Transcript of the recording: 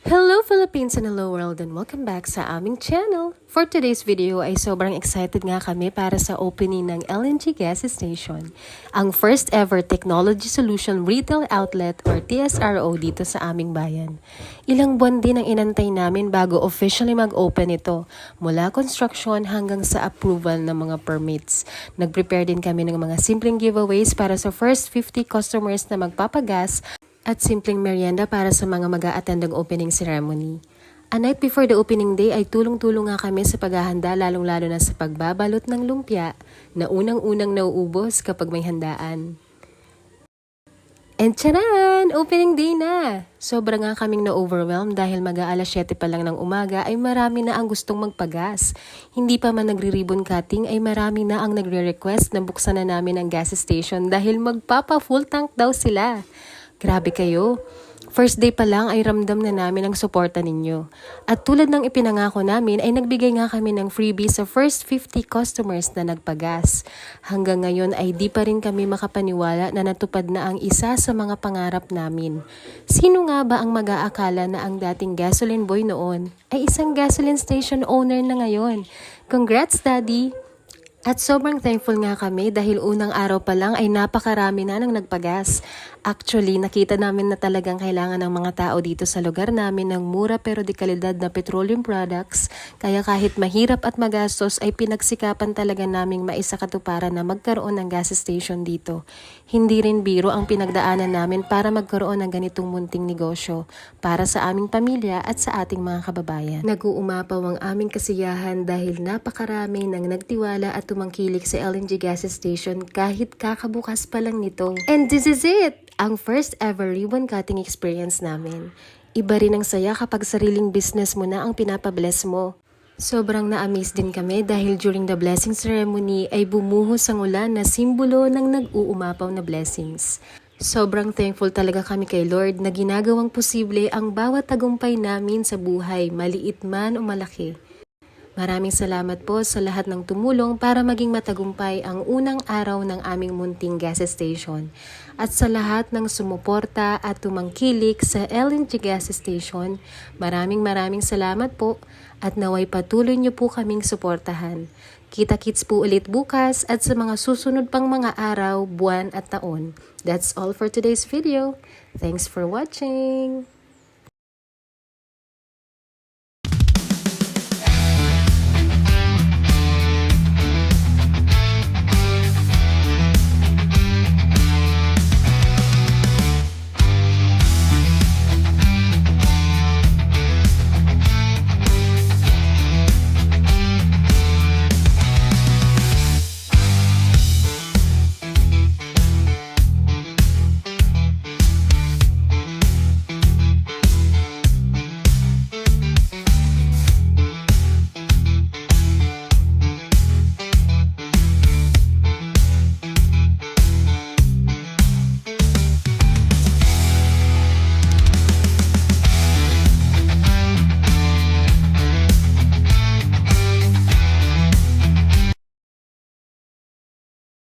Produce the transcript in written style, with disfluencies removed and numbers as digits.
Hello Philippines and hello world and welcome back sa aming channel. For today's video ay sobrang excited nga kami para sa opening ng LNG gas station. Ang first ever Technology Solution Retail Outlet or TSRO dito sa aming bayan. Ilang buwan din ang inantay namin bago officially mag-open ito. Mula construction hanggang sa approval ng mga permits. Nag-prepare din kami ng mga simpleng giveaways para sa first 50 customers na magpapagas at simpleng merienda para sa mga mag-a-attend ng opening ceremony. A night before the opening day ay tulong-tulong nga kami sa paghahanda lalong-lalo na sa pagbabalot ng lumpia na unang-unang nauubos kapag may handaan. And tcharan! Opening day na! Sobra nga kaming na-overwhelmed dahil mag-aalas 7 pa lang ng umaga ay marami na ang gustong magpagas. Hindi pa man nagre-ribbon cutting ay marami na ang nagre-request na buksan na namin ang gas station dahil magpapa-full tank daw sila. Grabe kayo. First day pa lang ay ramdam na namin ang suporta ninyo. At tulad ng ipinangako namin ay nagbigay nga kami ng freebie sa first 50 customers na nagpagas. Hanggang ngayon ay di pa rin kami makapaniwala na natupad na ang isa sa mga pangarap namin. Sino nga ba ang mag-aakala na ang dating gasoline boy noon ay isang gasoline station owner na ngayon? Congrats, Daddy! At sobrang thankful nga kami dahil unang araw pa lang ay napakarami na nang nagpagas. Actually, nakita namin na talagang kailangan ng mga tao dito sa lugar namin ng mura pero di kalidad na petroleum products. Kaya kahit mahirap at magastos ay pinagsikapan talaga naming maisakatuparan na magkaroon ng gas station dito. Hindi rin biro ang pinagdaanan namin para magkaroon ng ganitong munting negosyo para sa aming pamilya at sa ating mga kababayan. Nag-uumapaw ang aming kasiyahan dahil napakarami ng nagtiwala at tumangkilik sa LNG gas station kahit kakabukas pa lang nito. And this is it! Ang first ever ribbon cutting experience namin. Iba rin ang saya kapag sariling business mo na ang pinapabless mo. Sobrang na-amaze din kami dahil during the blessing ceremony ay bumuhos ang ulan na simbolo ng nag-uumapaw na blessings. Sobrang thankful talaga kami kay Lord na ginagawang posible ang bawat tagumpay namin sa buhay, maliit man o malaki. Maraming salamat po sa lahat ng tumulong para maging matagumpay ang unang araw ng aming munting gas station. At sa lahat ng sumuporta at tumangkilik sa LNG gas station, maraming salamat po at naway patuloy niyo po kaming suportahan. Kita-kits po ulit bukas at sa mga susunod pang mga araw, buwan at taon. That's all for today's video. Thanks for watching!